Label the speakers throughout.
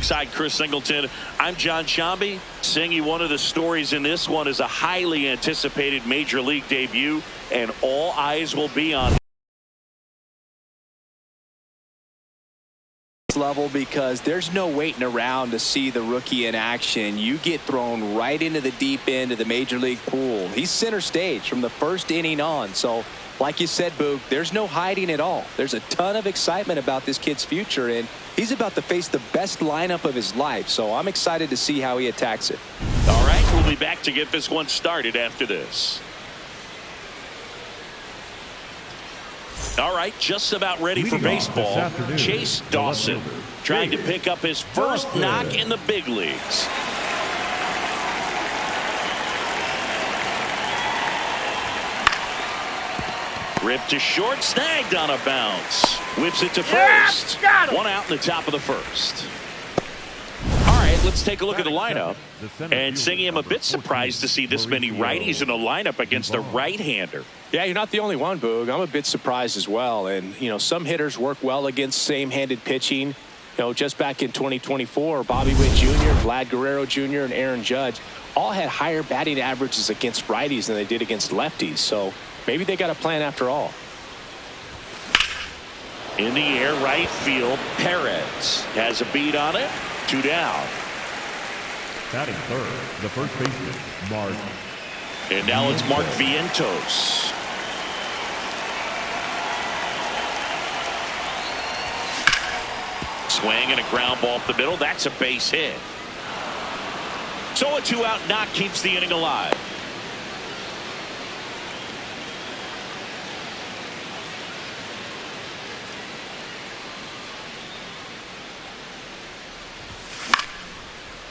Speaker 1: Alongside Chris Singleton, I'm John Shambi. Singy, one of the stories in this one is a highly anticipated Major League debut, and all eyes will be on
Speaker 2: level because there's no waiting around to see the rookie in action. You get thrown right into the deep end of the Major League pool. He's center stage from the first inning on. So like you said, Boog, there's no hiding at all. There's a ton of excitement about this kid's future, and he's about to face the best lineup of his life. So I'm excited to see how he attacks it.
Speaker 1: All right, we'll be back to get this one started after this. All right, just about ready for baseball. Chase Dawson trying to pick up his first knock in the big leagues. Ripped to short, snagged on a bounce. Whips it to first. One out in the top of the first. All right, let's take a look at the lineup. And Singy, I'm a bit surprised to see this many righties in the lineup against a right-hander.
Speaker 2: Yeah, you're not the only one, Boog. I'm a bit surprised as well. And, you know, some hitters work well against same-handed pitching. You know, just back in 2024, Bobby Witt Jr., Vlad Guerrero Jr., and Aaron Judge all had higher batting averages against righties than they did against lefties. So maybe they got a plan after all.
Speaker 1: In the air, right field, Perez has a beat on it. 2 down.
Speaker 3: Batting third, the first baseman, Mark.
Speaker 1: And now it's Mark Vientos. Swing and a ground ball up the middle. That's a base hit. So a 2-out knock keeps the inning alive.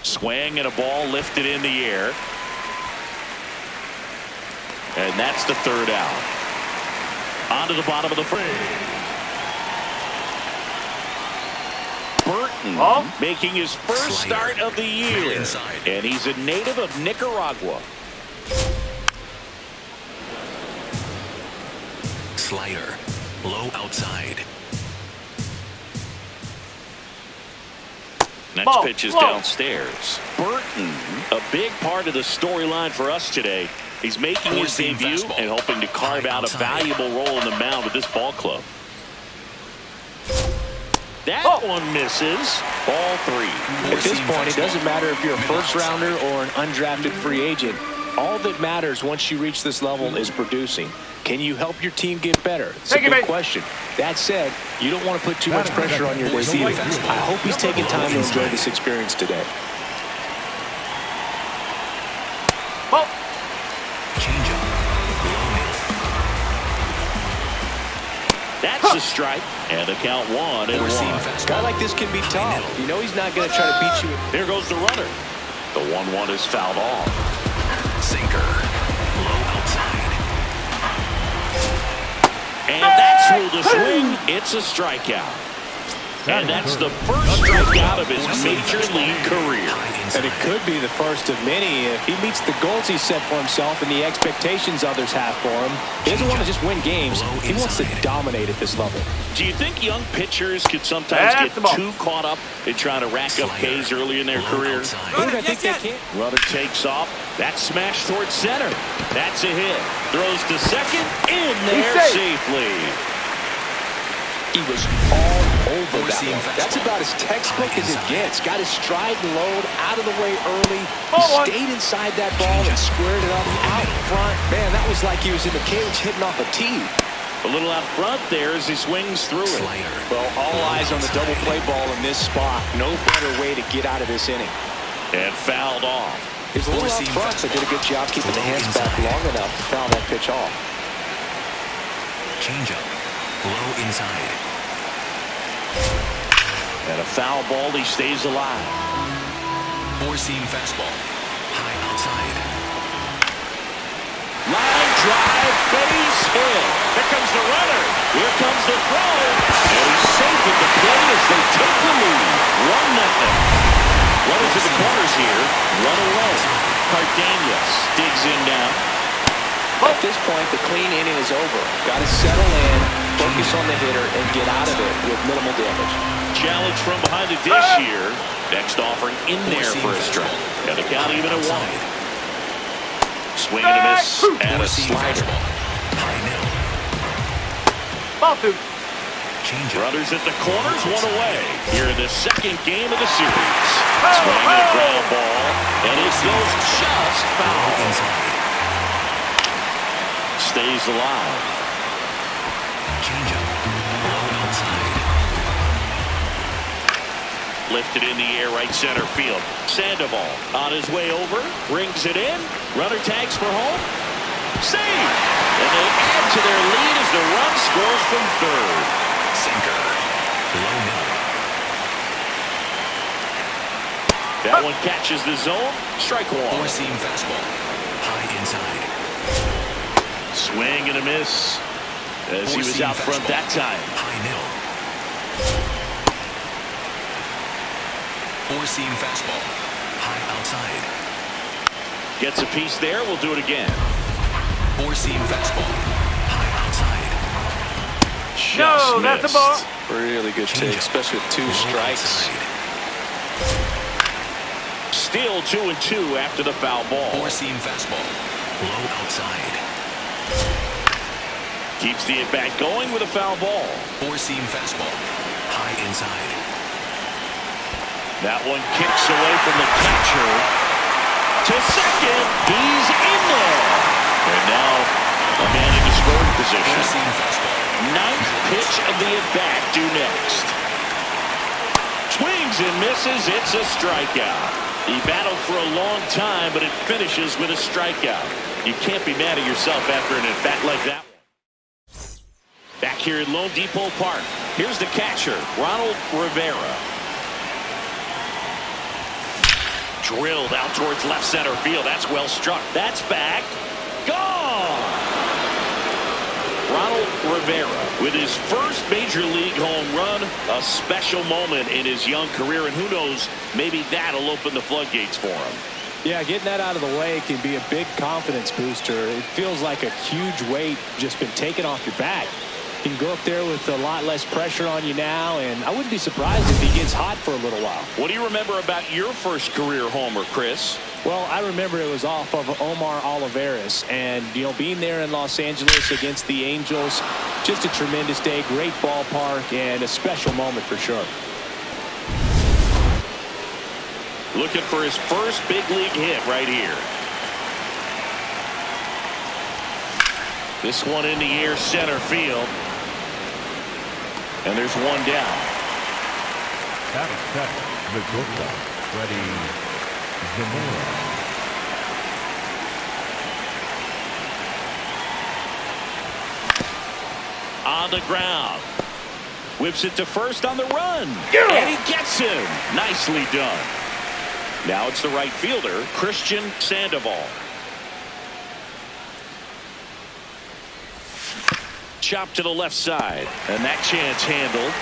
Speaker 1: Swing and a ball lifted in the air. And that's the 3rd out. On to the bottom of the frame. Burton making his first start of the year. And he's a native of Nicaragua.
Speaker 4: Slider. Low outside.
Speaker 1: Next pitch is downstairs. Burton, a big part of the storyline for us today. He's making his debut and hoping to carve out a valuable role in the mound with this ball club. That one misses. Ball 3.
Speaker 2: At this point, it doesn't matter if you're a first rounder or an undrafted free agent. All that matters once you reach this level is producing. Can you help your team get better? It's a good question. That said, you don't want to put too much pressure on your receiver. I hope he's taking time to enjoy this experience today.
Speaker 1: That's a strike, and the count 1-1.
Speaker 2: A guy like this can be tough. You know he's not going to try to beat you.
Speaker 1: Here goes the runner. The 1-1 is fouled off.
Speaker 4: Sinker. Low outside.
Speaker 1: And that's ruled a swing. It's a strikeout. And that's the first strikeout of his major league career.
Speaker 2: And it could be the first of many if he meets the goals he set for himself and the expectations others have for him. He doesn't want to just win games. He wants to dominate at this level.
Speaker 1: Do you think young pitchers could sometimes get too caught up in trying to rack up Ks early in their career?
Speaker 2: I think they can.
Speaker 1: Runner takes off. That smash towards center. That's a hit. Throws to second. In there safely.
Speaker 2: He was all over that one. That's about as textbook as it gets. Got his stride and load out of the way early. He stayed inside that ball and squared it up out front. Man, that was like he was in the cage hitting off a tee.
Speaker 1: A little out front there as he swings through it.
Speaker 2: Well, all eyes on the double play ball in this spot. No better way to get out of this inning.
Speaker 1: And fouled off.
Speaker 2: He's a little out front, but did a good job keeping the hands back long enough to foul that pitch off.
Speaker 4: Changeup. Low inside.
Speaker 1: And a foul ball, he stays alive.
Speaker 4: Four-seam fastball. High outside.
Speaker 1: Line drive, base hit. Here comes the runner. Here comes the throw. And he's safe at the plate as they take the lead. 1-0. Runners in the corners here. Run away. Cardenas digs in down.
Speaker 2: At this point, the clean inning is over. Got to settle in, focus on the hitter, and get out of it with minimal damage.
Speaker 1: Challenge from behind the dish here. Next offering in there for a strike. And the count even at 1. Swing and a miss and a slider.
Speaker 5: Ball 2.
Speaker 1: Runners at the corners, 1 away. Here in the second game of the series. Swing and a ground ball. And it goes just foul. Stays alive.
Speaker 4: Changeup. Low outside.
Speaker 1: Lifted in the air, right center field. Sandoval on his way over, brings it in. Runner tags for home. Save! And they add to their lead as the run scores from third.
Speaker 4: Sinker. Low middle.
Speaker 1: That one catches the zone. Strike 1.
Speaker 4: Four-seam fastball. High inside.
Speaker 1: Swing and a miss as he was out front that time.
Speaker 4: High middle. Four-seam fastball. High outside.
Speaker 1: Gets a piece there. We'll do it again.
Speaker 4: Four-seam fastball. High outside.
Speaker 1: Just
Speaker 5: that's a
Speaker 1: missed.
Speaker 5: ball.
Speaker 2: Really good take, especially with 2 strikes.
Speaker 1: Still 2-2 after the foul ball.
Speaker 4: Four-seam fastball. Low outside.
Speaker 1: Keeps the at-bat going with a foul ball.
Speaker 4: Four-seam fastball. High inside.
Speaker 1: That one kicks away from the catcher. To second. He's in there. And now a man in scoring position.
Speaker 4: Four-seam fastball.
Speaker 1: 9th pitch of the at-bat due next. Swings and misses. It's a strikeout. He battled for a long time, but it finishes with a strikeout. You can't be mad at yourself after an at-bat like that. Back here at Lone Depot Park. Here's the catcher, Ronald Rivera. Drilled out towards left center field. That's well struck. That's back. Gone! Ronald Rivera with his first major league home run. A special moment in his young career, and who knows, maybe that'll open the floodgates for him.
Speaker 2: Yeah, getting that out of the way can be a big confidence booster. It feels like a huge weight just been taken off your back. You can go up there with a lot less pressure on you now, and I wouldn't be surprised if he gets hot for a little while.
Speaker 1: What do you remember about your first career homer, Chris?
Speaker 2: Well, I remember it was off of Omar Olivares, and, you know, being there in Los Angeles against the Angels, just a tremendous day, great ballpark, and a special moment for sure.
Speaker 1: Looking for his first big league hit right here. This one in the air, center field. And there's one down.
Speaker 3: That is second, the shortstop, Freddie Zamora.
Speaker 1: On the ground. Whips it to first on the run. And he gets him. Nicely done. Now it's the right fielder, Christian Sandoval. Chop to the left side, and that chance handled.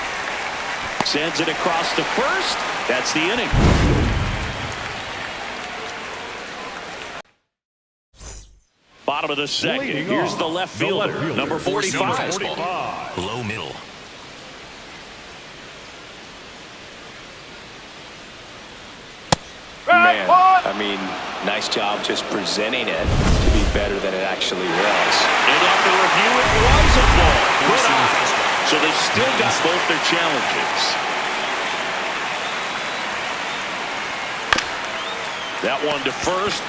Speaker 1: Sends it across to first. That's the inning. Bottom of the second. Here's the left fielder, number 45.
Speaker 4: Low middle.
Speaker 2: Man, I mean, nice job just presenting it to be better than it actually was.
Speaker 1: And after review, it was a ball. Good eye. So they still got both their challenges. That one to first.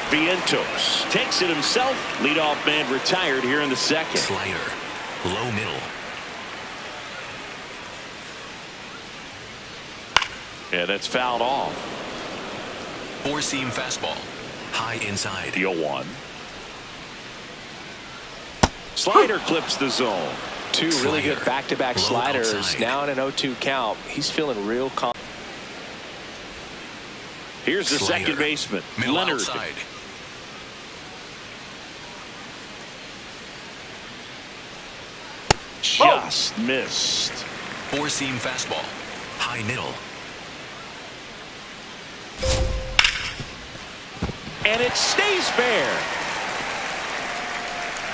Speaker 1: Vientos takes it himself. Leadoff man retired here in the second.
Speaker 4: Slider. Low middle.
Speaker 1: Yeah, that's fouled off.
Speaker 4: Four-seam fastball. High inside.
Speaker 1: The 0-1. Slider clips the zone.
Speaker 2: Two really good back-to-back
Speaker 4: Low
Speaker 2: sliders.
Speaker 4: outside.
Speaker 2: Now in an 0-2 count. He's feeling real confident.
Speaker 1: Here's the
Speaker 4: Slider.
Speaker 1: second baseman,
Speaker 4: Middle
Speaker 1: Leonard.
Speaker 4: outside.
Speaker 1: Just missed.
Speaker 4: Four-seam fastball. High middle.
Speaker 1: And it stays fair.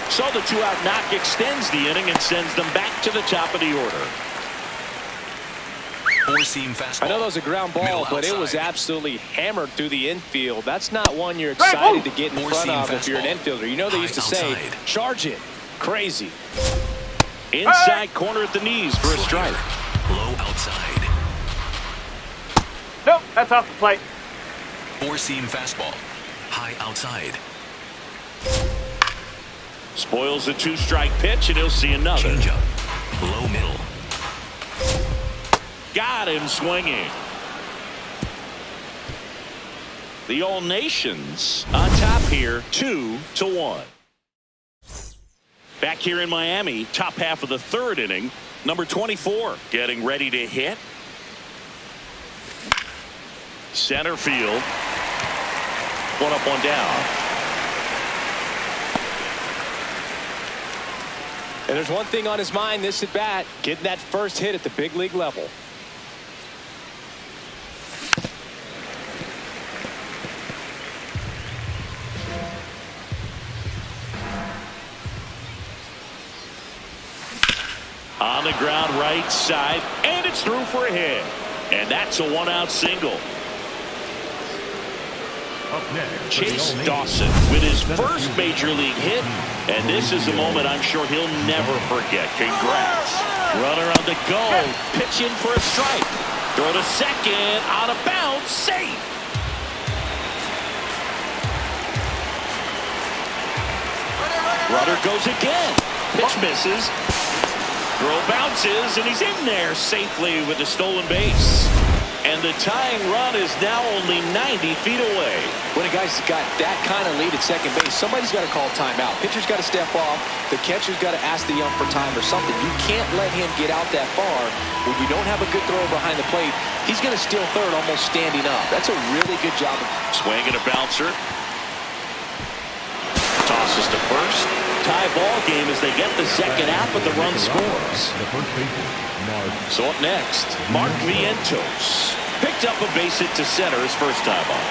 Speaker 1: So the 2-out knock extends the inning and sends them back to the top of the order.
Speaker 4: Four-seam fastball.
Speaker 2: I know that was a ground ball,
Speaker 4: Middle
Speaker 2: but it
Speaker 4: outside.
Speaker 2: was absolutely hammered through the infield. That's not one you're excited to get in front
Speaker 4: Four-seam
Speaker 2: of if you're an
Speaker 4: fastball.
Speaker 2: infielder. You know they used to say,
Speaker 4: High outside.
Speaker 2: charge it. Crazy.
Speaker 1: Inside corner at the knees for a strike.
Speaker 4: Low outside.
Speaker 5: Nope, that's off the plate.
Speaker 4: Four-seam fastball. High outside.
Speaker 1: Spoils the 2-strike pitch, and he'll see another.
Speaker 4: Changeup. Low middle.
Speaker 1: Got him swinging. The All Nations on top here, 2-1. Back here in Miami, top half of the third inning, number 24 getting ready to hit. Center field. One up, one down.
Speaker 2: And there's one thing on his mind this at bat, getting that first hit at the big league level.
Speaker 1: On the ground right side, and it's through for a hit. And that's a 1-out single.
Speaker 3: Up next,
Speaker 1: Chase Dawson with his first major league hit, and this is a moment I'm sure he'll never forget. Congrats. Runner on the go, pitch in for a strike. Throw to second, out of bounds, safe. Runner goes again. Pitch misses. Throw bounces, and he's in there safely with the stolen base. And the tying run is now only 90 feet away.
Speaker 2: When a guy's got that kind of lead at second base, somebody's got to call timeout. Pitcher's got to step off. The catcher's got to ask the ump for time or something. You can't let him get out that far when you don't have a good throw behind the plate. He's going to steal third almost standing up. That's a really good job.
Speaker 1: Swing and a bouncer. Tosses to first. Tie ball game as they get the second out, but the run scores.
Speaker 3: The first baseman, Mark.
Speaker 1: So up next, Mark Vientos picked up a base hit to center his first time up.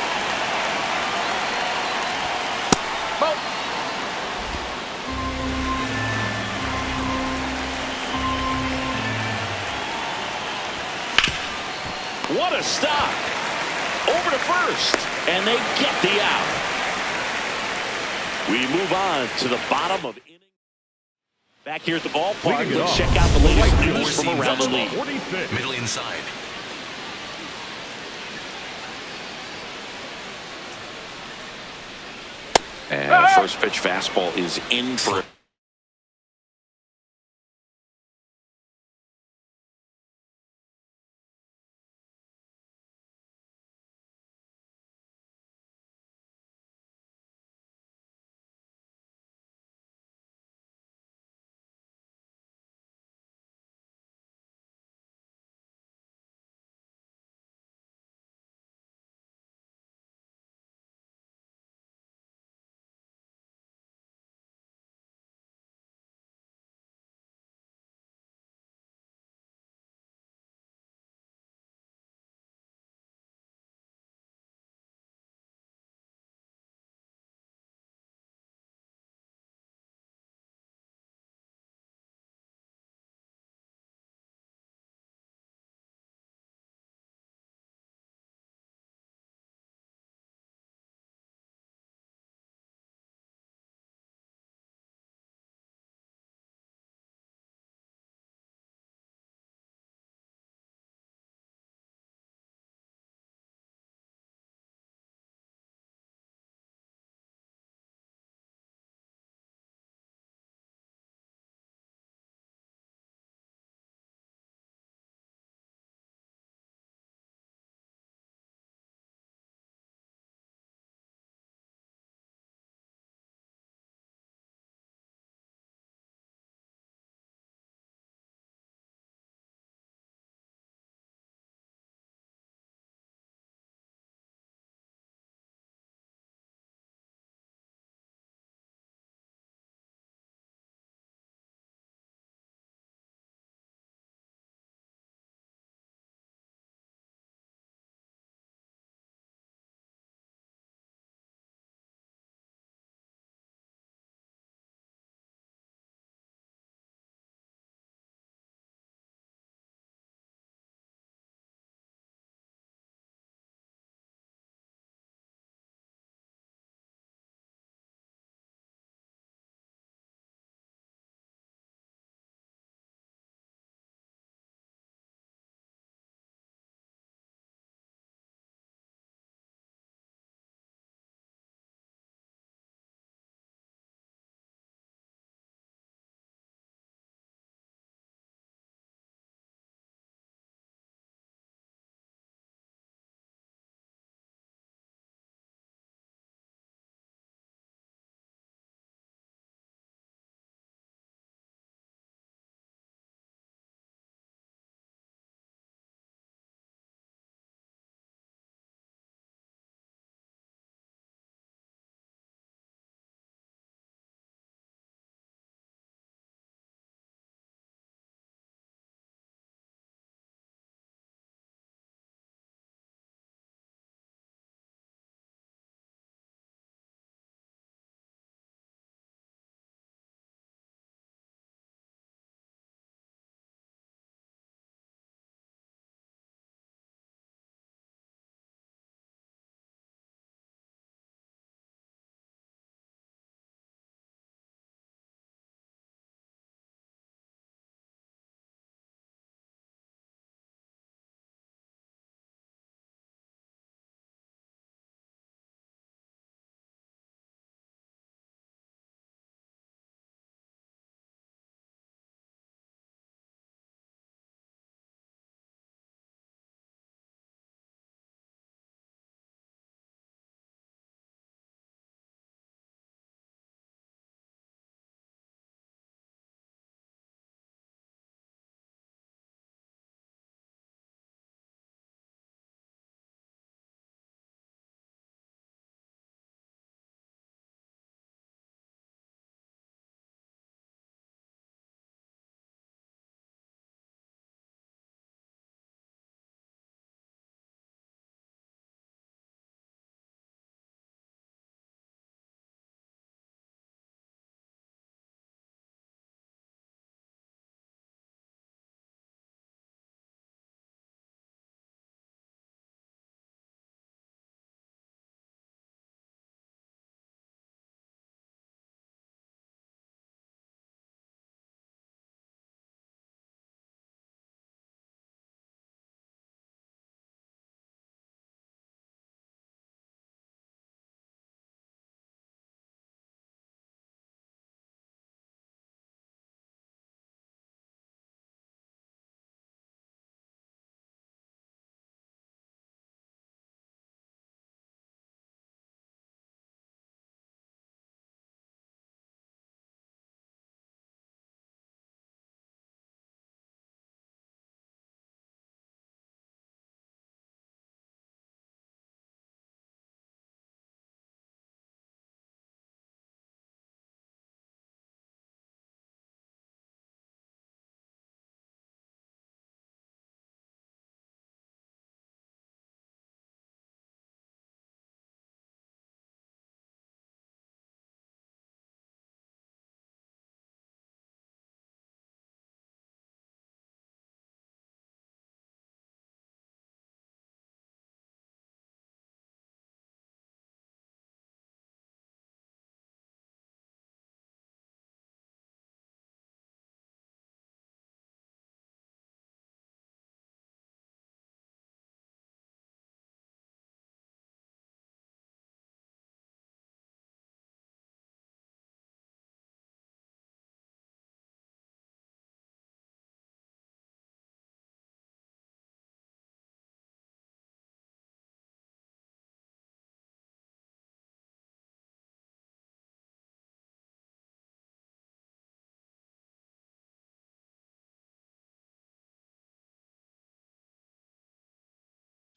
Speaker 1: What a stop! Over to first, and they get the out. We move on to the bottom of inning. Back here at the ballpark, let's check out the latest news from around the league.
Speaker 3: 46.
Speaker 4: Middle inside.
Speaker 1: And first pitch fastball is in for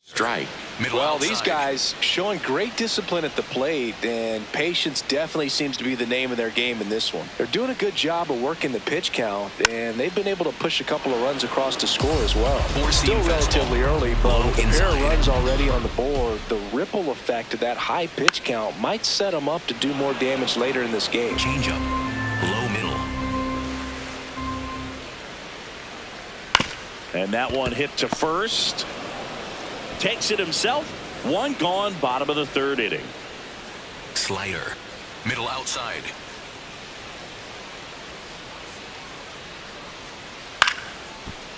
Speaker 1: Strike.
Speaker 2: Well, these guys showing great discipline at the plate, and patience definitely seems to be the name of their game in this one. They're doing a good job of working the pitch count, and they've been able to push a couple of runs across to score as well. Still relatively early, but with a pair of runs already on the board, the ripple effect of that high pitch count might set them up to do more damage later in this game.
Speaker 4: Changeup. Low middle.
Speaker 1: And that one hit to first. Takes it himself. One gone, bottom of the third inning.
Speaker 4: Slider. Middle outside.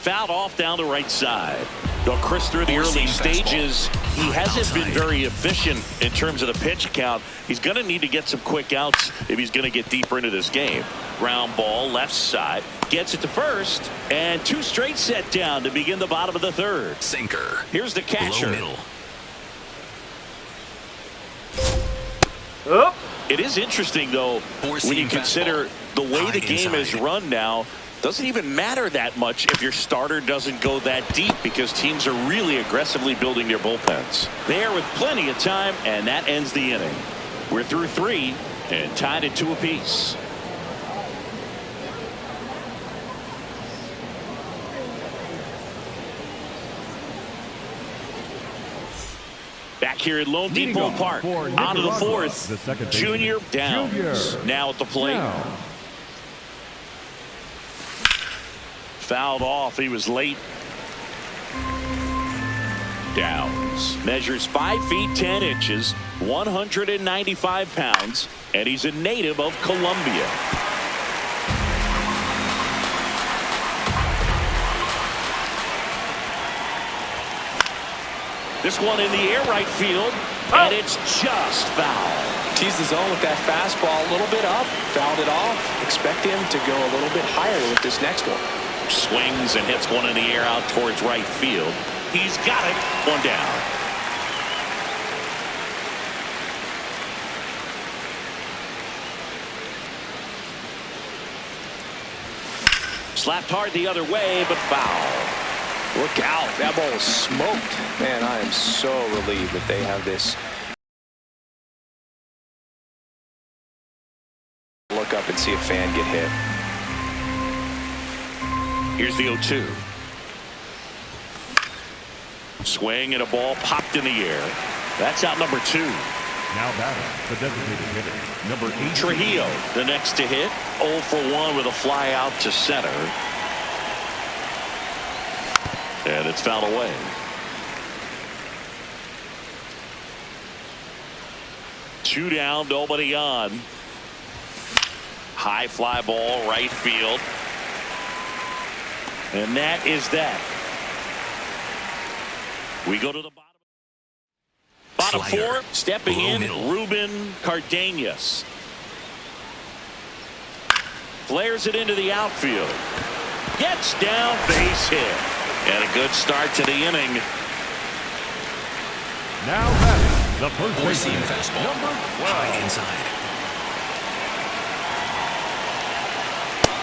Speaker 1: Fouled off down the right side. Though Chris, through the early stages, he hasn't been very efficient in terms of the pitch count. He's going to need to get some quick outs if he's going to get deeper into this game. Ground ball, left side. Gets it to first. And two straight set down to begin the bottom of the third.
Speaker 4: Sinker.
Speaker 1: Here's the catcher.
Speaker 4: Low middle.
Speaker 1: It is interesting, though, when you consider the way the game is run now. Doesn't even matter that much if your starter doesn't go that deep, because teams are really aggressively building their bullpens. There with plenty of time, and that ends the inning. We're through 3 and tied at 2 apiece. Back here at Lone Depot Park, on to the fourth. Junior Downs now at the plate. Fouled off. He was late. Downs measures 5 feet 10 inches, 195 pounds, and he's a native of Colombia. This one in the air, right field, and it's just foul.
Speaker 2: Teased the zone with that fastball a little bit up, fouled it off. Expect him to go a little bit higher with this next one.
Speaker 1: Swings and hits one in the air out towards right field. He's got it. One down. Slapped hard the other way, but foul.
Speaker 2: Look out. That ball was smoked. Man, I am so relieved that they have this. Look up and see a fan get hit.
Speaker 1: Here's the 0-2. Swing and a ball popped in the air. That's out number 2.
Speaker 3: Now batting, the designated hitter, number 8.
Speaker 1: Trujillo, the next to hit. 0 for 1 with a fly out to center. And it's fouled away. Two down, nobody on. High fly ball, right field. And that is that. We go to the bottom 4, stepping in, Ruben Cardenas. Flares it into the outfield. Gets down, base hit. And a good start to the inning.
Speaker 3: Now batting, the first
Speaker 4: Four-seam
Speaker 3: baseman,
Speaker 4: fastball.
Speaker 3: number 12.
Speaker 4: High inside.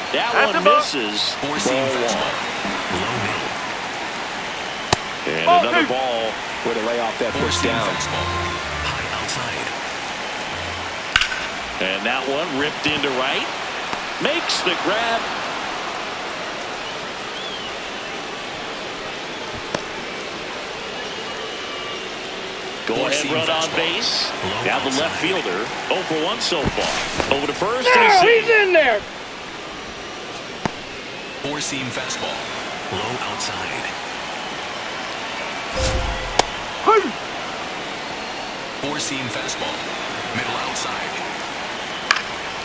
Speaker 1: That one misses.
Speaker 4: Four-seam fastball. Low middle.
Speaker 1: And another ball.
Speaker 2: Way to lay off that push
Speaker 4: Four-seam
Speaker 2: down.
Speaker 4: fastball. High outside.
Speaker 1: And that one ripped into right. Makes the grab. Go ahead, run on base. Now the left fielder. 0 for 1 so far. Over to first.
Speaker 5: Now he's in there.
Speaker 4: Four-seam fastball. Low outside. Four-seam fastball. Middle outside.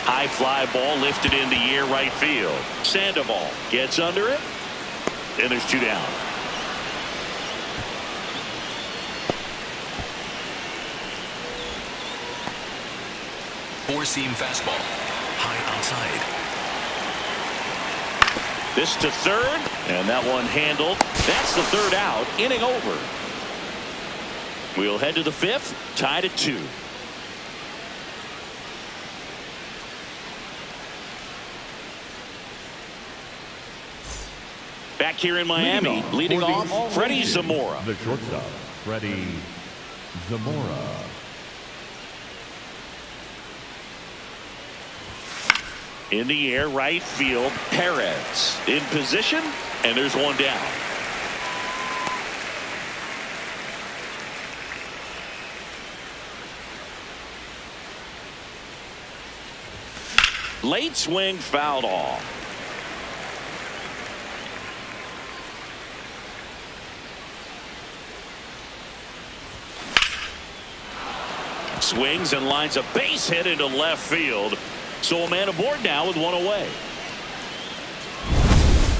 Speaker 1: High fly ball lifted in the air, right field. Sandoval gets under it. And there's 2 down.
Speaker 4: Four-seam fastball. High outside.
Speaker 1: This to third, and that one handled. That's the 3rd out. Inning over. We'll head to the 5th, tied at 2. Back here in Miami, leading off, Freddie Zamora.
Speaker 3: The shortstop, Freddie Zamora.
Speaker 1: In the air, right field, Perez in position, and there's one down. Late swing fouled off. Swings and lines a base hit into left field. So a man aboard now with one away.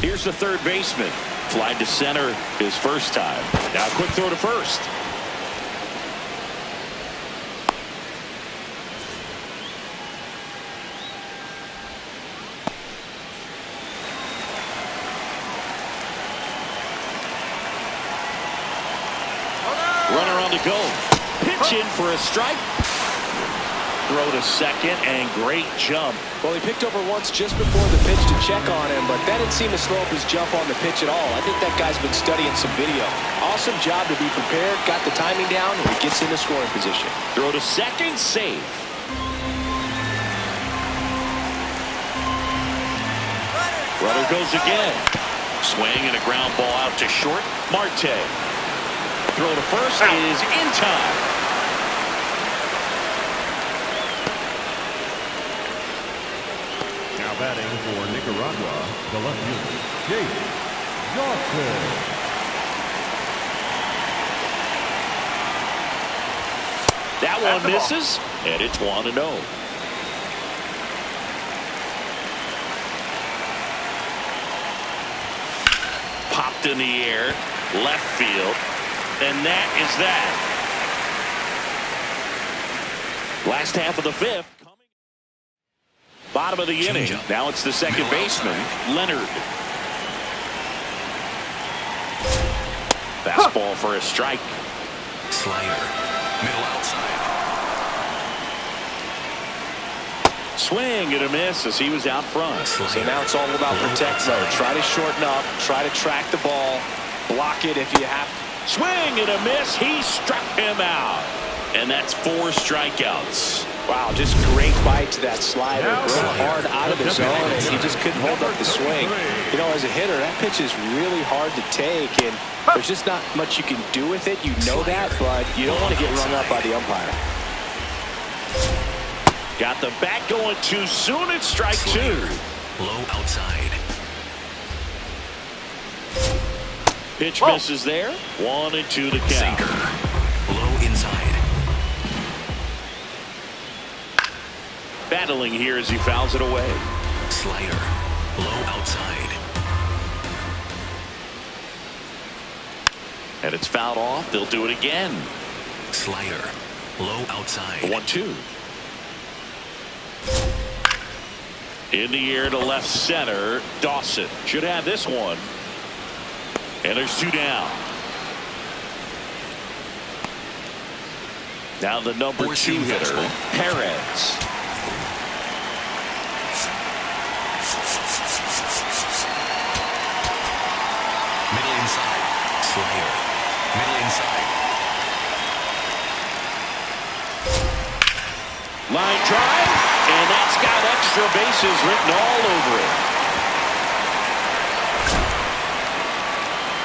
Speaker 1: Here's the third baseman. Fly to center his first time. Now quick throw to first. Runner on the go. Pitch in for a strike. Throw to second, and great jump.
Speaker 2: Well, he picked over once just before the pitch to check on him, but that didn't seem to slow up his jump on the pitch at all. I think that guy's been studying some video. Awesome job to be prepared, got the timing down, and he gets into scoring position.
Speaker 1: Throw to second, safe. Runner goes again. Swing and a ground ball out to short. Marte. Throw to first is in time.
Speaker 3: Batting for Nicaragua, the left fielder, Jake Johnson.
Speaker 1: That one misses, and it's 1-0. Popped in the air, left field, and that is that. Last half of the fifth. Bottom of the inning. Now it's the second baseman, Leonard. Fastball for a strike.
Speaker 4: Slider. Middle outside.
Speaker 1: Swing and a miss as he was out front.
Speaker 2: So now it's all about protect mode. Try to shorten up. Try to track the ball. Block it if you have to.
Speaker 1: Swing and a miss. He struck him out. And that's 4 strikeouts.
Speaker 2: Wow, just great bite to that slider. Broke hard out of the zone, and he just couldn't hold up the swing. You know, as a hitter, that pitch is really hard to take, and there's just not much you can do with it. You know that, but you don't want to get rung up by the umpire.
Speaker 1: Got the bat going too soon. It's strike 2.
Speaker 4: Low outside.
Speaker 1: Pitch misses there. 1-2 the count.
Speaker 4: Sinker. Low inside.
Speaker 1: Battling here as he fouls it away.
Speaker 4: Slider. Low outside.
Speaker 1: And it's fouled off. They'll do it again.
Speaker 4: Slider. Low outside.
Speaker 1: 1-2. In the air to left center. Dawson should have this one. And there's 2 down. Now the number 2 hitter, Perez.
Speaker 4: Middle inside. Slider. Middle inside.
Speaker 1: Line drive, and that's got extra bases written all over it.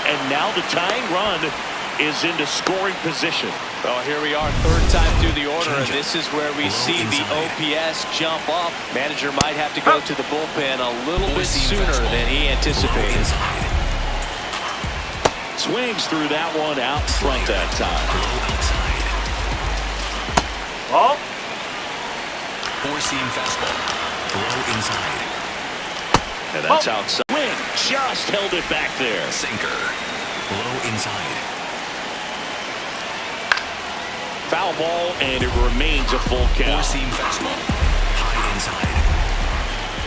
Speaker 1: And now the tying run is into scoring position.
Speaker 2: Well, here we are, third time through the order, and this is where we see the OPS jump up. Manager might have to go to the bullpen a little bit sooner than he anticipated.
Speaker 1: Swings through that one out front that time.
Speaker 4: Oh. Four-seam fastball. Low inside.
Speaker 1: And that's outside. Swing just held it back there.
Speaker 4: Sinker. Low inside.
Speaker 1: Foul ball, and it remains a full count.
Speaker 4: Four-seam fastball. High inside.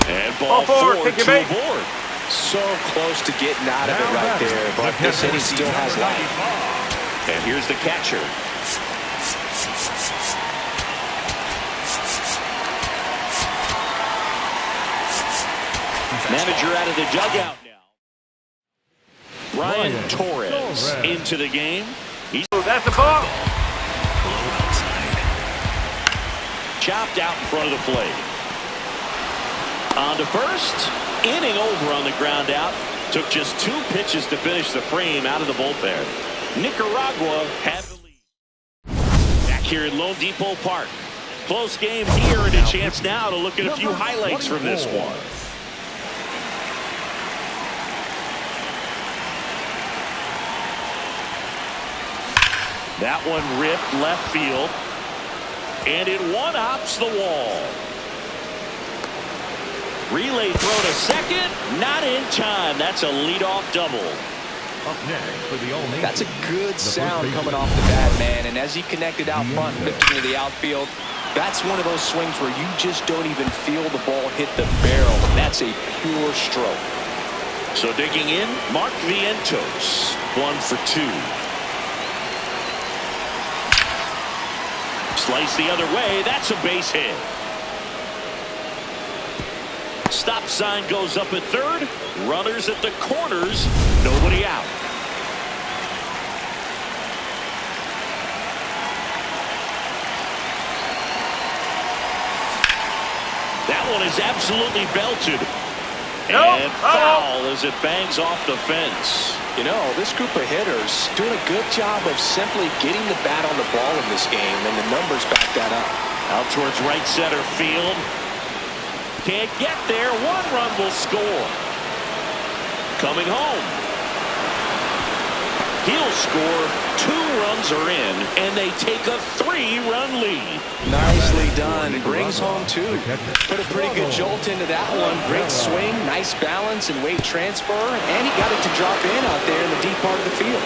Speaker 1: And ball 4 to the board.
Speaker 2: So close to getting out of it right there, but this inning still has life.
Speaker 1: And here's the catcher. Manager out of the dugout now. Ryan Torres into the game. That's the ball.
Speaker 4: Low outside.
Speaker 1: Chopped out in front of the plate. On to first. Inning over on the ground out. Took just 2 pitches to finish the frame out of the bullpen. Nicaragua had the lead. Back here at Lone Depot Park. Close game here, and a chance now to look at a few highlights from this one. That one ripped left field, and it one-hops the wall. Relay throw to second, not in time. That's a leadoff double.
Speaker 3: Up next for the All-Nation.
Speaker 2: That's a good sound coming off the bat, man. And as he connected out front, flipped into the outfield, that's one of those swings where you just don't even feel the ball hit the barrel. That's a pure stroke.
Speaker 1: So digging in, Mark Vientos, 1 for 2. Slice the other way. That's a base hit. Stop sign goes up at third. Runners at the corners. Nobody out. That one is absolutely belted. And foul as it bangs off the fence.
Speaker 2: You know, this group of hitters doing a good job of simply getting the bat on the ball in this game, and the numbers back that up.
Speaker 1: Out towards right center field. Can't get there. 1 run will score. Coming home. He'll score. 2 runs are in, and they take a 3-run lead.
Speaker 2: Nicely done. Brings home 2. Put a pretty good jolt into that one. Great swing, nice balance and weight transfer, and he got it to drop in out there in the deep part of the field.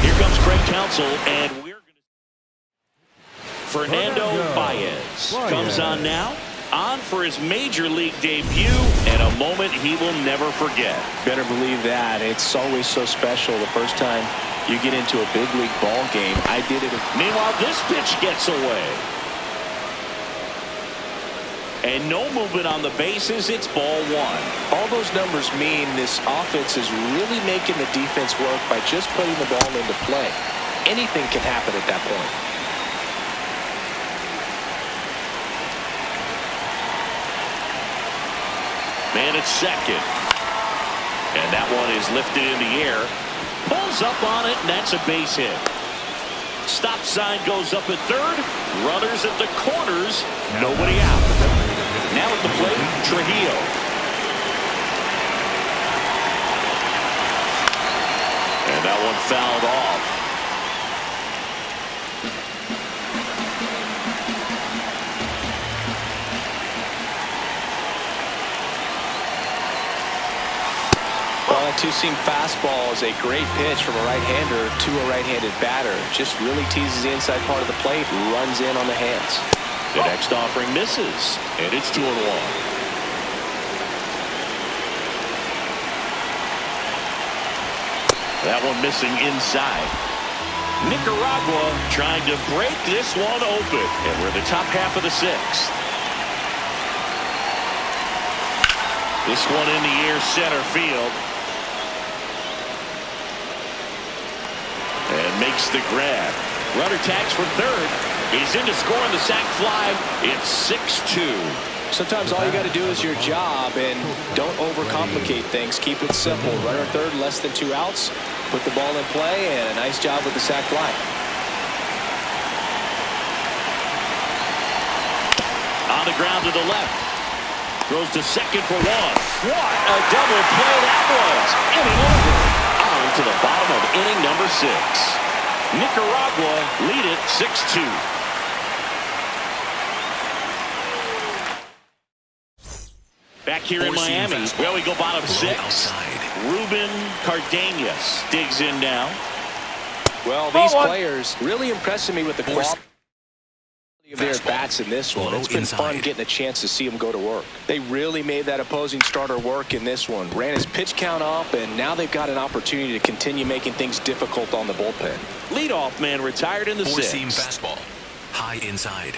Speaker 1: Here comes Craig Counsell, and we're going to... Fernando Baez comes on now. On for his major league debut, and a moment he will never forget.
Speaker 2: Better believe that. It's always so special the first time you get into a big league ball game. I did it.
Speaker 1: Meanwhile, this pitch gets away. And no movement on the bases. It's ball 1.
Speaker 2: All those numbers mean this offense is really making the defense work by just putting the ball into play. Anything can happen at that point.
Speaker 1: Man at second. And that one is lifted in the air. Pulls up on it, and that's a base hit. Stop sign goes up at third. Runners at the corners. Nobody out. Now at the plate, Trujillo. And that one fouled off.
Speaker 2: That two-seam fastball is a great pitch from a right-hander to a right-handed batter. Just really teases the inside part of the plate, runs in on the hands.
Speaker 1: The next offering misses, and it's 2-1. That one missing inside. Nicaragua trying to break this one open, and we're in the top half of the 6th. This one in the air, center field. And makes the grab. Runner tags for third. He's in to score on the sac fly. It's 6-2.
Speaker 2: Sometimes all you got to do is your job, and don't overcomplicate things. Keep it simple. Runner third, less than 2 outs. Put the ball in play, and a nice job with the sac fly.
Speaker 1: On the ground to the left. Throws to second for 1. What a double play that was. Inning over. On to the bottom of inning number 6. Nicaragua lead it 6-2. Back here in Miami, well, we go bottom 6. Ruben Cardenas digs in now.
Speaker 2: Well, these players really impressing me with the quality of their bats in this one. It's been fun getting a chance to see them go to work. They really made that opposing starter work in this one. Ran his pitch count up, and now they've got an opportunity to continue making things difficult on the bullpen.
Speaker 1: Leadoff man retired in the 6th.
Speaker 4: Four-seam fastball. High inside.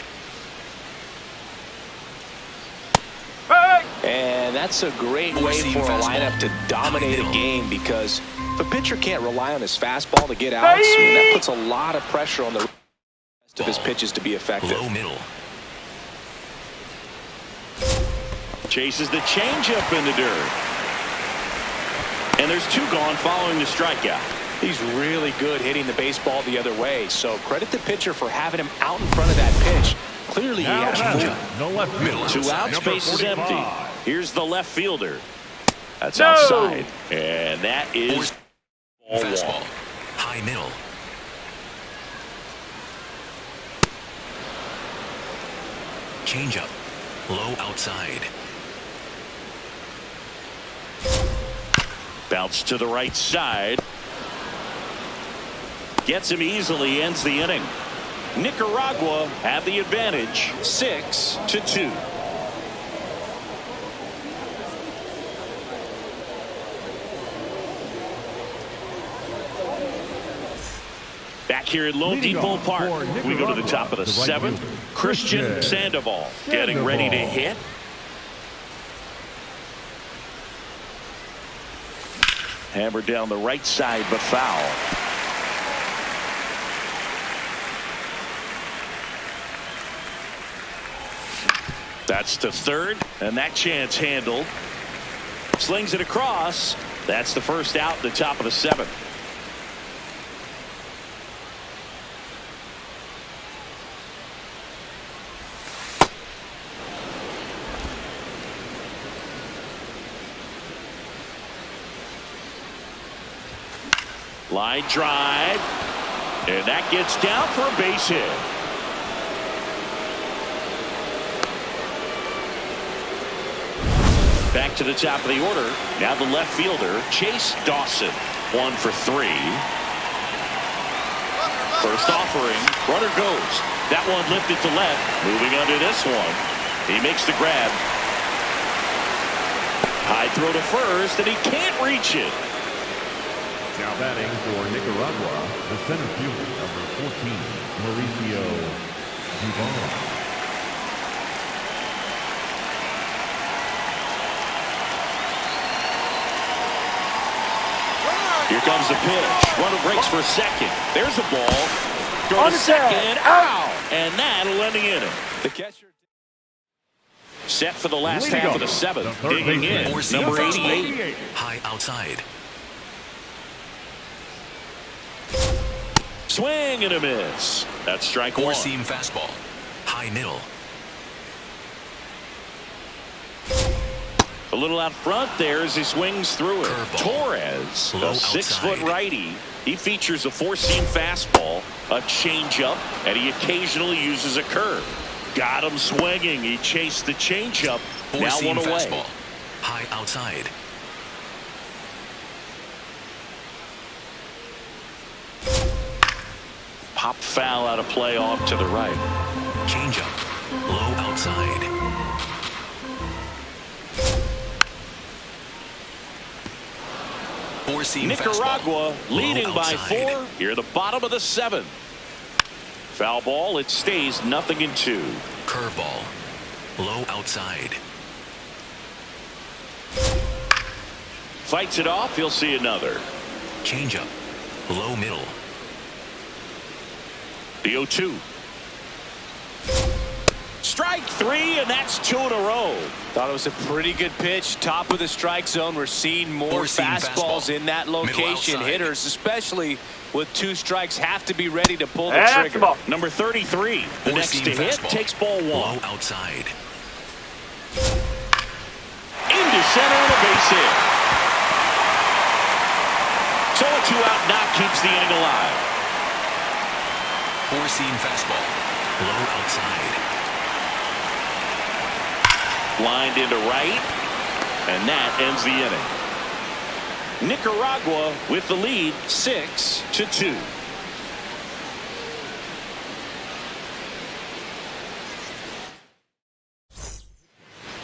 Speaker 2: And and that's a great way for a lineup to dominate a game, because if a pitcher can't rely on his fastball to get outs, I mean, that puts a lot of pressure on the rest of his pitches to be effective.
Speaker 4: Low middle.
Speaker 1: Chases the changeup in the dirt. And there's two gone following the strikeout.
Speaker 2: He's really good hitting the baseball the other way, so credit the pitcher for having him out in front of that pitch. Clearly, he has
Speaker 3: No left
Speaker 4: middle.
Speaker 1: Two outs,
Speaker 3: Number
Speaker 1: base is
Speaker 3: 45.
Speaker 1: empty. Here's the left fielder. That's outside. And that is ball
Speaker 4: Fastball.
Speaker 1: one.
Speaker 4: High middle. Changeup. Low outside.
Speaker 1: Bounce to the right side. Gets him easily, ends the inning. Nicaragua have the advantage, 6-2. Back here at Lone Depot Park, we go to the top of the seventh. Christian Sandoval getting ready to hit. Hammered down the right side, but foul. That's to third, and that chance handled. Slings it across. That's the first out at the top of the seventh. Line drive, and that gets down for a base hit. Back to the top of the order. Now the left fielder, Chase Dawson, 1 for 3. First offering, runner goes. That one lifted to left. Moving under this one. He makes the grab. High throw to first, and he can't reach it.
Speaker 3: Now batting for Nicaragua, the center fielder, number 14, Mauricio Duvall.
Speaker 1: Here comes the pitch. Runner breaks for second. There's a ball. Throw to second. Ow! And that'll end the inning.
Speaker 2: The catcher
Speaker 1: set for the last half of the seventh. Digging in, number 88.
Speaker 4: High outside.
Speaker 1: Swing and a miss. That's strike one.
Speaker 4: Four-seam fastball. High middle.
Speaker 1: A little out front there as he swings through it.
Speaker 4: Curveball.
Speaker 1: Torres,
Speaker 4: Low
Speaker 1: a 6-foot
Speaker 4: outside.
Speaker 1: righty. He features a four-seam fastball, a changeup, and he occasionally uses a curve. Got him swinging. He chased the changeup. Now
Speaker 4: Four-seam
Speaker 1: one away.
Speaker 4: fastball. High outside.
Speaker 1: Pop foul out of play off to the right.
Speaker 4: Changeup. Low outside. Four-seam
Speaker 1: Nicaragua
Speaker 4: fastball.
Speaker 1: leading
Speaker 4: Low
Speaker 1: by
Speaker 4: outside.
Speaker 1: 4 here at the bottom of the seventh. Foul ball. It stays 0-2.
Speaker 4: Curveball. Low outside.
Speaker 1: Fights it off. He'll see another.
Speaker 4: Changeup. Low middle.
Speaker 1: The 0-2. Strike 3, and that's 2 in a row.
Speaker 2: thought it was a pretty good pitch. Top of the strike zone. We're seeing more
Speaker 4: Four-seam
Speaker 2: fastballs
Speaker 4: fastball.
Speaker 2: in that location.
Speaker 4: Middle outside.
Speaker 2: Hitters, especially with 2 strikes, have to be ready to pull the trigger.
Speaker 1: Number 33, the next
Speaker 4: Four-seam
Speaker 1: to hit,
Speaker 4: fastball.
Speaker 1: takes ball 1.
Speaker 4: Low outside.
Speaker 1: Into center and a base hit. So a 2-out knock keeps the inning alive.
Speaker 4: Four-seam fastball. Low outside.
Speaker 1: Lined into right, and that ends the inning. Nicaragua with the lead, 6-2.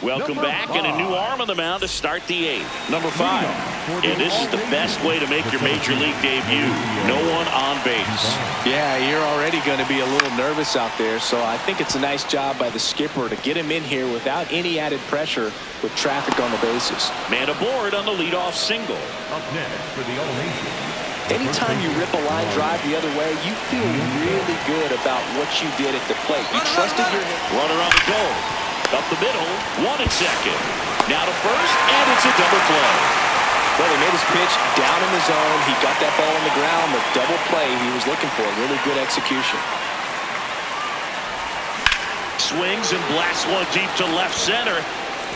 Speaker 1: Welcome back, and a new arm on the mound to start the 8th. Number 5. And this is the best way to make your major league debut. No one on base.
Speaker 2: Yeah, you're already going to be a little nervous out there, so I think it's a nice job by the skipper to get him in here without any added pressure with traffic on the bases.
Speaker 1: Man aboard on the leadoff single.
Speaker 3: Up next for the All-Nation.
Speaker 2: Anytime you rip a line drive the other way, you feel really good about what you did at the plate. You trusted your
Speaker 1: runner on the goal. Up the middle, 1 and 2nd. Now to first, and it's a double play.
Speaker 2: Well, he made his pitch down in the zone. He got that ball on the ground. The double play he was looking for. Really good execution.
Speaker 1: Swings and blasts one deep to left center.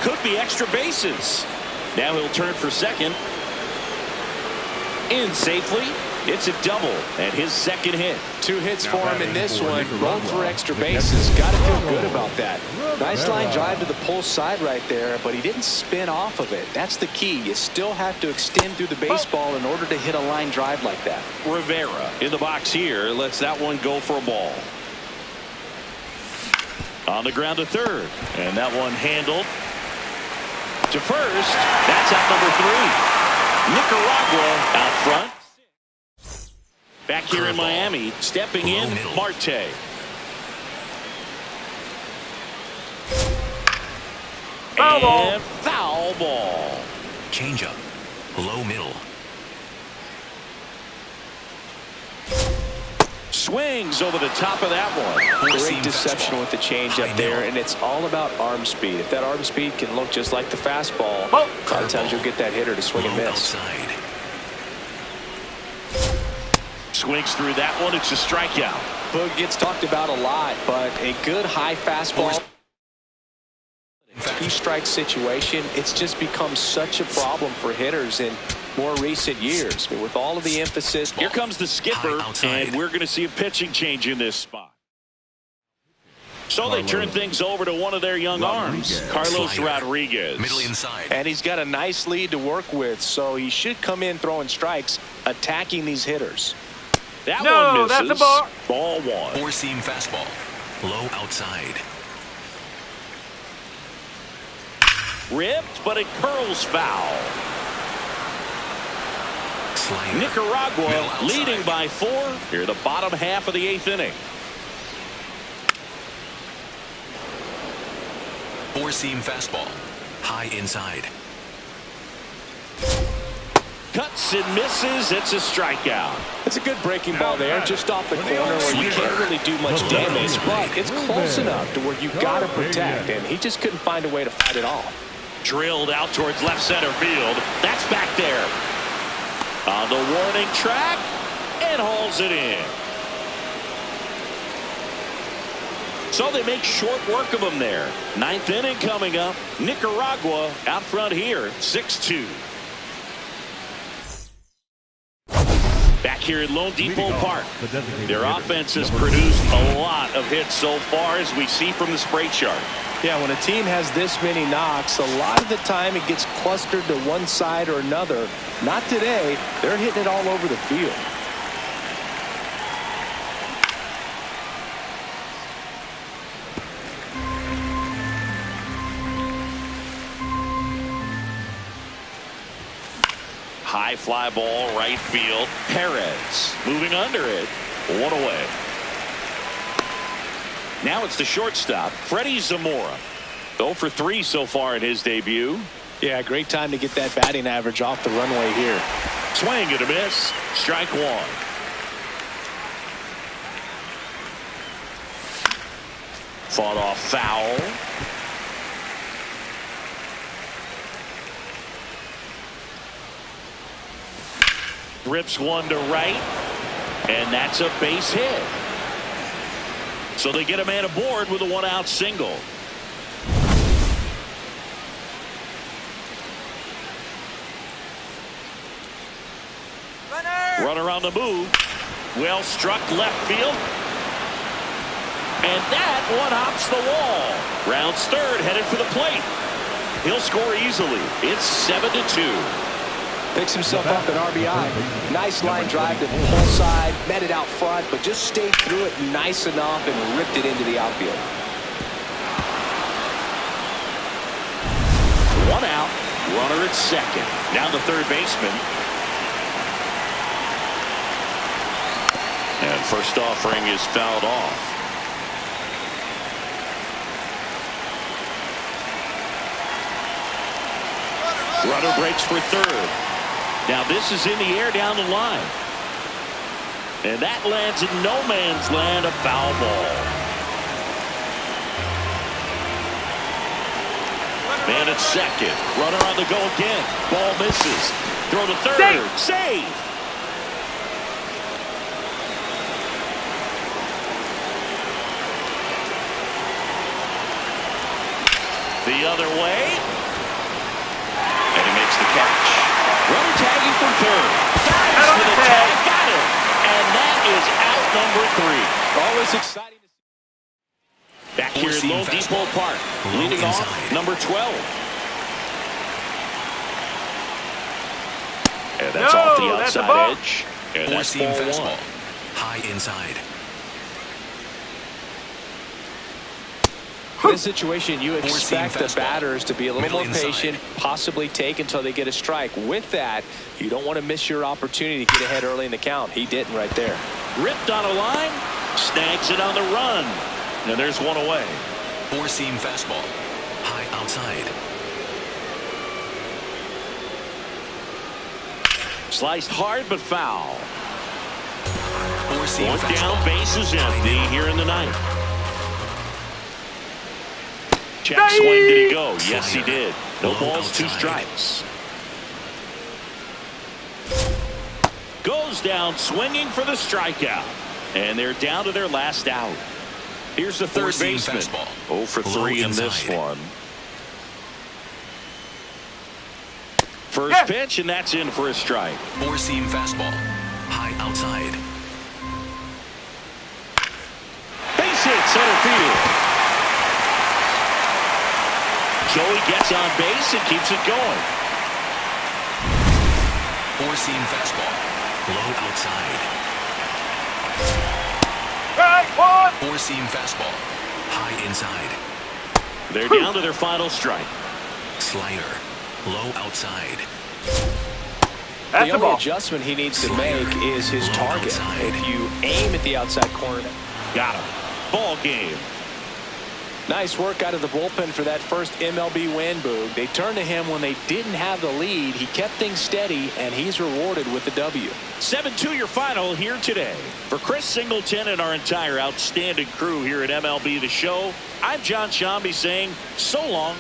Speaker 1: Could be extra bases. Now he'll turn for second. In safely. It's a double and his second hit. 2 hits for him in this one. Both for extra bases. Got to feel good about that. Nice line drive to the pull side right there, but he didn't spin off of it. That's the key. You still have to extend through the baseball in order to hit a line drive like that. Rivera in the box here lets that one go for a ball. On the ground to third, and that one handled to first. That's out number 3. Nicaragua out front. Back here in Miami, stepping in, Marte. And foul ball.
Speaker 4: Change up. Low middle.
Speaker 1: Swings over the top of that one.
Speaker 2: Great deception with the changeup there, and it's all about arm speed. If that arm speed can look just like the fastball, a lot of times you'll get that hitter to swing and miss.
Speaker 4: Outside.
Speaker 1: Swings through that one. It's a strikeout.
Speaker 2: Boog gets talked about a lot, but a good high fastball. 2-strike situation, it's just become such a problem for hitters in more recent years. But with all of the emphasis,
Speaker 1: here comes the skipper, and we're going to see a pitching change in this spot. So they turn things over to one of their young arms, Carlos Rodriguez.
Speaker 4: Middle inside.
Speaker 2: And he's got a nice lead to work with, so he should come in throwing strikes, attacking these hitters.
Speaker 1: That one misses.
Speaker 5: That's a ball.
Speaker 1: Ball 1.
Speaker 4: 4-seam fastball. Low outside.
Speaker 1: Ripped, but it curls foul.
Speaker 4: Slider.
Speaker 1: Nicaragua leading by 4 here, the bottom half of the 8th inning.
Speaker 4: 4-seam fastball. High inside.
Speaker 2: Cuts and misses. It's a strikeout. It's a good breaking ball there, just off the corner where you can't really do much damage, but it's close enough to where you got to protect, and he just couldn't find a way to fight it off.
Speaker 1: Drilled out towards left center field. That's back there. On the warning track, and hauls it in. So they make short work of him there. 9th inning coming up. Nicaragua out front here, 6-2. Back here at Lone Depot Park, their offense has produced a lot of hits so far, as we see from the spray chart.
Speaker 2: Yeah, when a team has this many knocks, a lot of the time it gets clustered to one side or another. Not today. They're hitting it all over the field.
Speaker 1: High fly ball, right field. Perez moving under it. 1 away. Now it's the shortstop, Freddie Zamora. 0 for 3 so far in his debut.
Speaker 2: Yeah, great time to get that batting average off the runway here.
Speaker 1: Swing and a miss. Strike 1. Fought off foul. Rips one to right, and that's a base hit. So they get a man aboard with a 1-out single. Runner on the move. Well struck left field. And that one hops the wall. Rounds third, headed for the plate. He'll score easily. It's 7-2.
Speaker 2: Picks himself up an RBI. Nice line drive to the pull side, met it out front, but just stayed through it nice enough and ripped it into the outfield.
Speaker 1: 1 out, Runner at second. Now the third baseman. And first offering is fouled off. Runner breaks for third. Now this is in the air down the line. And that lands in no man's land, a foul ball. Man at second. Runner on the go again. Ball misses. Throw to third. Save. The other way. And he makes the catch. Runner tagging from third. Dives for the tag. Got it. And that is out number 3.
Speaker 2: Always exciting to see.
Speaker 1: Back here at Lone Depot Park. Leading off, number 12. And that's off the outside edge. And that's ball
Speaker 4: fastball.
Speaker 1: 1.
Speaker 4: High inside.
Speaker 2: In this situation, you expect the batters to be a little more patient, possibly take until they get a strike. With that, you don't want to miss your opportunity to get ahead early in the count. He didn't right there.
Speaker 1: Ripped on a line, snags it on the run. And there's one away.
Speaker 4: Four-seam fastball. High outside.
Speaker 1: Sliced hard but foul.
Speaker 4: Four-seam
Speaker 1: One
Speaker 4: fastball.
Speaker 1: down, bases empty here in the ninth. Check swing, did he go? Yes, he did. No balls, 2 strikes. Goes down swinging for the strikeout. And they're down to their last out. Here's the third baseman. 0 for 3 in this one. First pitch, and that's in for a strike.
Speaker 4: Four-seam fastball. High outside.
Speaker 1: Base hit, center field. Joey gets on base and keeps it going.
Speaker 4: Four-seam fastball. Low outside. Four-seam fastball. High inside.
Speaker 1: They're down to their final strike.
Speaker 4: Slider. Low outside.
Speaker 2: The only adjustment he needs to make is his target. If you aim at the outside corner.
Speaker 1: Got him. Ball game.
Speaker 2: Nice work out of the bullpen for that first MLB win, Boog. They turned to him when they didn't have the lead. He kept things steady, and he's rewarded with the W.
Speaker 1: 7-2 your final here today. For Chris Singleton and our entire outstanding crew here at MLB The Show, I'm John Shambi saying so long